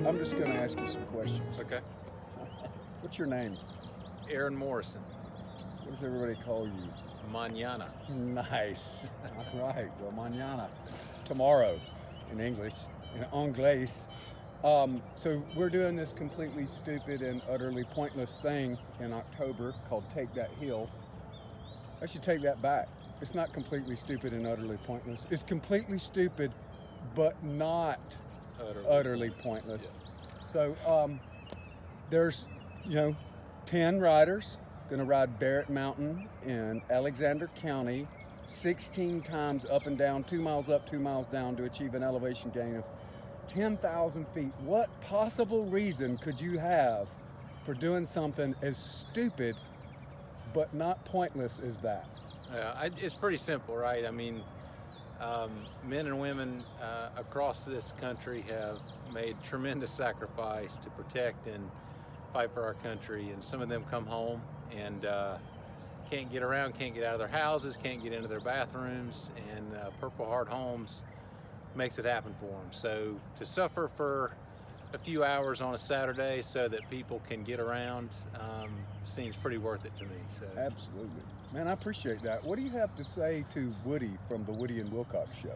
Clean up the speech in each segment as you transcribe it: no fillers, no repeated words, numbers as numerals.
I'm just going to ask you some questions. Okay. What's your name? Aaron Morrison, What does everybody call you? Manana. Nice. All right. Well, mañana, tomorrow, in English, in Anglais. So we're doing this completely stupid and utterly pointless thing in October called Take That Hill. I should take that back. It's not completely stupid and utterly pointless. It's completely stupid, but not utterly pointless. Yes. So there's, 10 riders going to ride Barrett Mountain in Alexander County 16 times up and down, 2 miles up, 2 miles down to achieve an elevation gain of 10,000 feet. What possible reason could you have for doing something as stupid but not pointless as that? Yeah, it's pretty simple, right? I mean, men and women across this country have made tremendous sacrifice to protect and fight for our country, and some of them come home and can't get around, can't get out of their houses, can't get into their bathrooms, and Purple Heart Homes makes it happen for them. So to suffer for a few hours on a Saturday so that people can get around seems pretty worth it to me. So Absolutely. Man, I appreciate that. What do you have to say to Woody from the Woody and Wilcox show?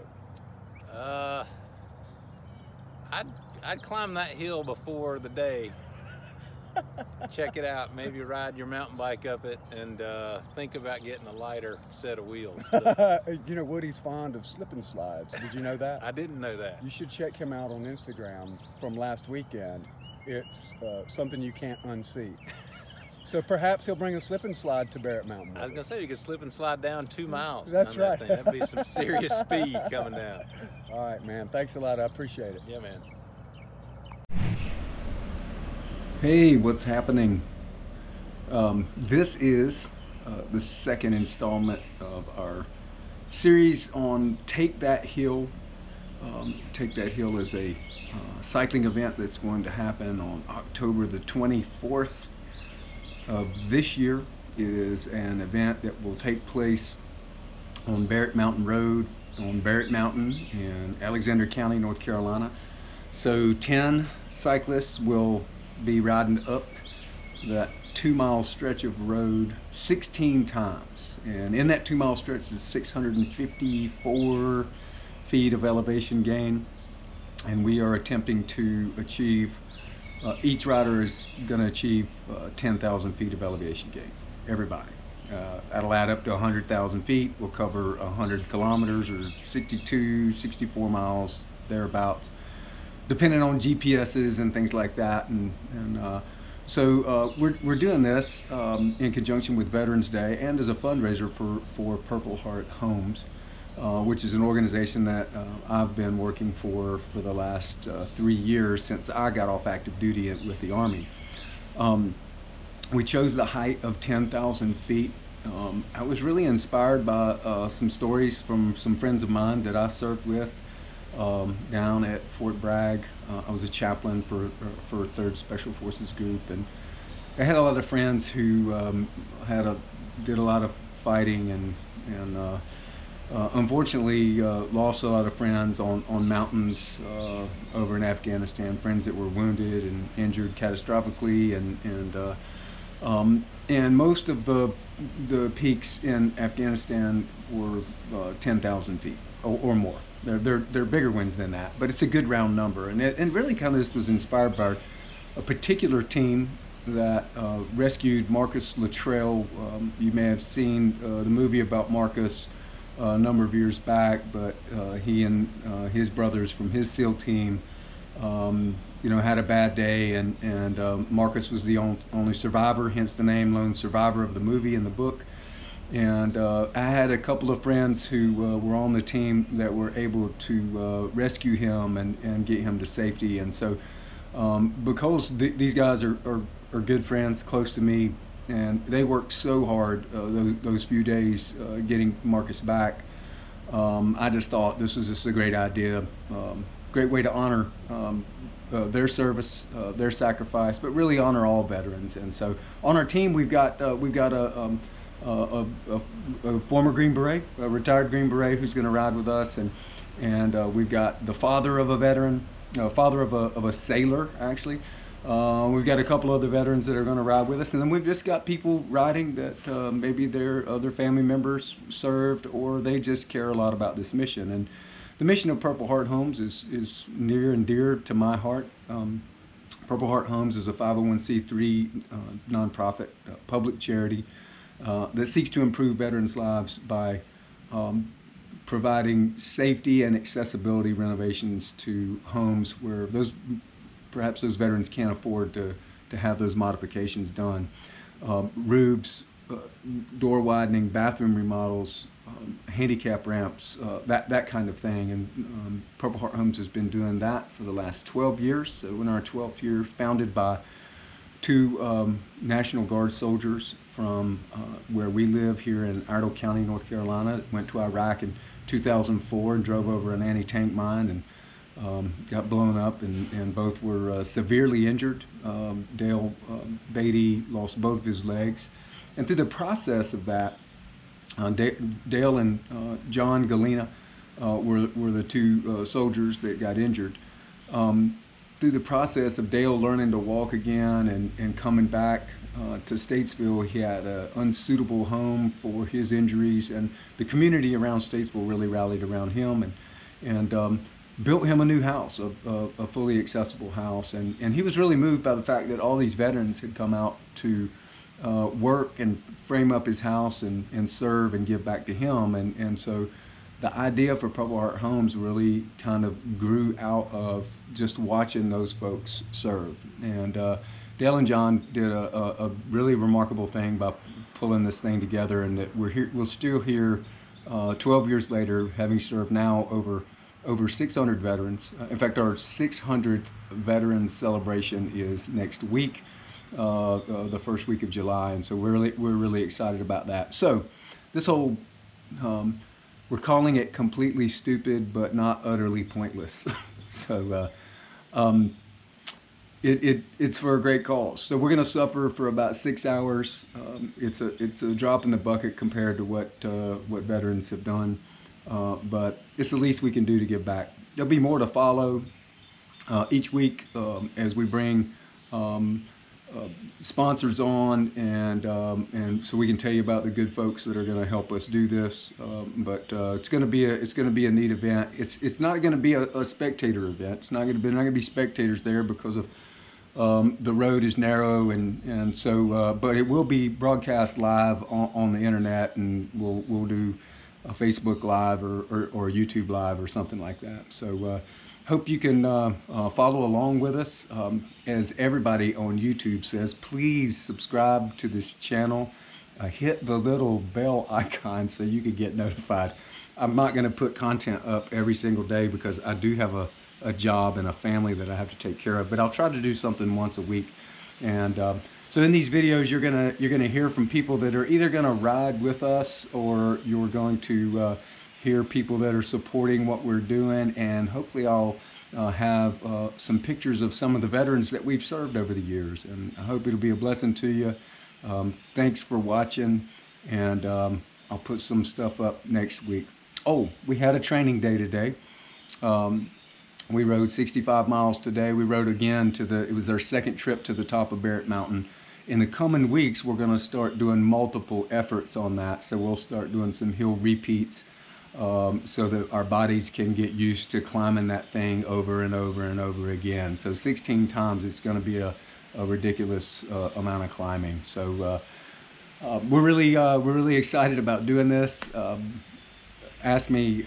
I'd climb that hill before the day. Check it out. Maybe ride your mountain bike up it and think about getting a lighter set of wheels. But Woody's fond of slip and slides. Did you know that? I didn't know that. You should check him out on Instagram from last weekend. It's something you can't unsee. So perhaps he'll bring a slip and slide to Barrett Mountain. I was gonna say you could slip and slide down 2 miles. That's on that right. thing. That'd be some serious speed coming down. All right, man. Thanks a lot. I appreciate it. Yeah, man. Hey, what's happening? This is the second installment of our series on Take That Hill. Take That Hill is a cycling event that's going to happen on October the 24th of this year. It is an event that will take place on Barrett Mountain Road, on Barrett Mountain in Alexander County, North Carolina. So 10 cyclists will be riding up that 2-mile stretch of road 16 times, and in that 2-mile stretch is 654 feet of elevation gain, and we are attempting to achieve each rider is going to achieve 10,000 feet of elevation gain, everybody. That'll add up to 100,000 feet. We'll cover 100 kilometers or 64 miles thereabouts, depending on GPSs and things like that. So we're doing this in conjunction with Veterans Day and as a fundraiser for Purple Heart Homes, which is an organization that I've been working for the last 3 years since I got off active duty with the Army. We chose the height of 10,000 feet. I was really inspired by some stories from some friends of mine that I served with down at Fort Bragg. I was a chaplain for 3rd Special Forces Group, and I had a lot of friends who did a lot of fighting and unfortunately lost a lot of friends on mountains over in Afghanistan, friends that were wounded and injured catastrophically, and most of the peaks in Afghanistan were 10,000 feet or more. They're bigger ones than that, but it's a good round number. And really kind of this was inspired by a particular team that rescued Marcus Luttrell. You may have seen the movie about Marcus a number of years back, but he and his brothers from his SEAL team had a bad day, and Marcus was the only survivor, hence the name Lone Survivor of the movie and the book. And I had a couple of friends who were on the team that were able to rescue him and get him to safety. And so because these guys are good friends, close to me, and they worked so hard those few days getting Marcus back, I just thought this was just a great idea, great way to honor their service, their sacrifice, but really honor all veterans. And so on our team, we've got a former Green Beret, a retired Green Beret, who's going to ride with us, and we've got the father of a veteran, father of a sailor, actually. We've got a couple other veterans that are going to ride with us, and then we've just got people riding that maybe their other family members served, or they just care a lot about this mission. And the mission of Purple Heart Homes is near and dear to my heart. Purple Heart Homes is a 501c3 nonprofit public charity that seeks to improve veterans' lives by providing safety and accessibility renovations to homes where perhaps those veterans can't afford to have those modifications done. Roofs, door widening, bathroom remodels, handicap ramps, that kind of thing. And Purple Heart Homes has been doing that for the last 12 years. So in our 12th year, founded by two National Guard soldiers from where we live here in Iredell County, North Carolina. Went to Iraq in 2004 and drove over an anti-tank mine and got blown up, and both were severely injured. Dale Beatty lost both of his legs. And through the process of that, Dale and John Galena were the two soldiers that got injured. Through the process of Dale learning to walk again and coming back to Statesville, he had an unsuitable home for his injuries, and the community around Statesville really rallied around him and built him a new house, a fully accessible house. And he was really moved by the fact that all these veterans had come out to work and frame up his house and serve and give back to him. And so the idea for Purple Heart Homes really kind of grew out of just watching those folks serve. And Dale and John did a really remarkable thing by pulling this thing together, and that we're still here 12 years later, having served now over 600 veterans. In fact, our 600th Veterans Celebration is next week, the first week of July, and so we're really excited about that. So this whole we're calling it Completely Stupid but Not Utterly Pointless. So it's for a great cause. So we're going to suffer for about 6 hours. It's a drop in the bucket compared to what veterans have done, but it's the least we can do to give back. There'll be more to follow each week as we bring sponsors on, and so we can tell you about the good folks that are going to help us do this. But it's going to be a neat event. It's not going to be a spectator event. It's not going to be spectators there because of the road is narrow, and so but it will be broadcast live on the internet, and we'll do a Facebook Live or YouTube Live or something like that. So hope you can follow along with us. As everybody on YouTube says, please subscribe to this channel. Hit the little bell icon so you can get notified. I'm not going to put content up every single day because I do have a job and a family that I have to take care of, but I'll try to do something once a week. And so in these videos, you're gonna hear from people that are either gonna ride with us, or you're going to hear people that are supporting what we're doing, and hopefully I'll have some pictures of some of the veterans that we've served over the years, and I hope it'll be a blessing to you. Thanks for watching, and I'll put some stuff up next week. Oh, we had a training day today. We rode 65 miles today. We rode again it was our second trip to the top of Barrett Mountain. In the coming weeks, we're going to start doing multiple efforts on that. So we'll start doing some hill repeats so that our bodies can get used to climbing that thing over and over and over again. So 16 times, it's going to be a ridiculous amount of climbing. So we're really excited about doing this. Ask me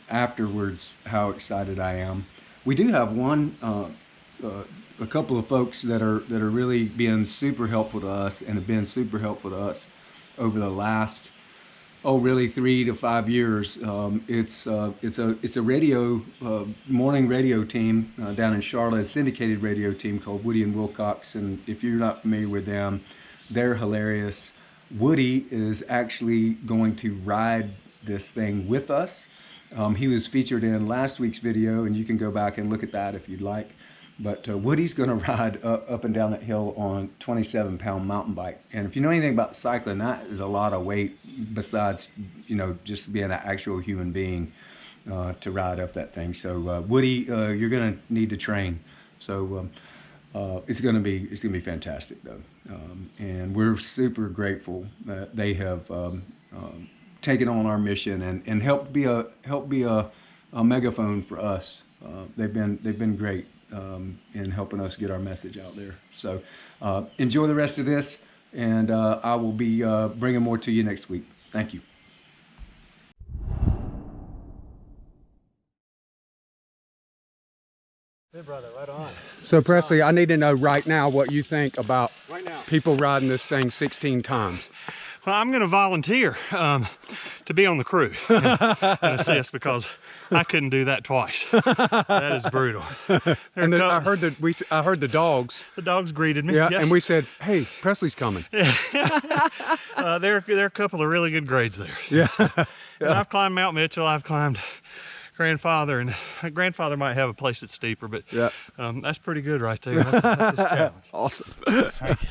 afterwards how excited I am. We do have a couple of folks that are really being super helpful to us, and have been super helpful to us over the last really 3 to 5 years. It's a radio morning radio team down in Charlotte, a syndicated radio team called Woody and Wilcox, and if you're not familiar with them, they're hilarious. Woody is actually going to ride this thing with us. He was featured in last week's video, and you can go back and look at that if you'd like. But Woody's going to ride up and down that hill on a 27-pound mountain bike. And if you know anything about cycling, that is a lot of weight besides, just being an actual human being. to ride up that thing. So Woody, you're going to need to train. So it's going to be fantastic though, and we're super grateful that they have taken on our mission and helped be a megaphone for us. They've been great in helping us get our message out there. So enjoy the rest of this, and I will be bringing more to you next week. Thank you. Hey, brother, right on. So Presley, I need to know right now what you think about Right now. people riding this thing 16 times. Well, I'm going to volunteer to be on the crew and assist, because I couldn't do that twice. That is brutal. And I heard the dogs. The dogs greeted me. Yeah, Yes. and we said, "Hey, Presley's coming." there are a couple of really good grades there. Yeah. And I've climbed Mount Mitchell. I've climbed Grandfather, and Grandfather might have a place that's steeper, but Yeah. that's pretty good right there. That's a challenge. Awesome. Thank you.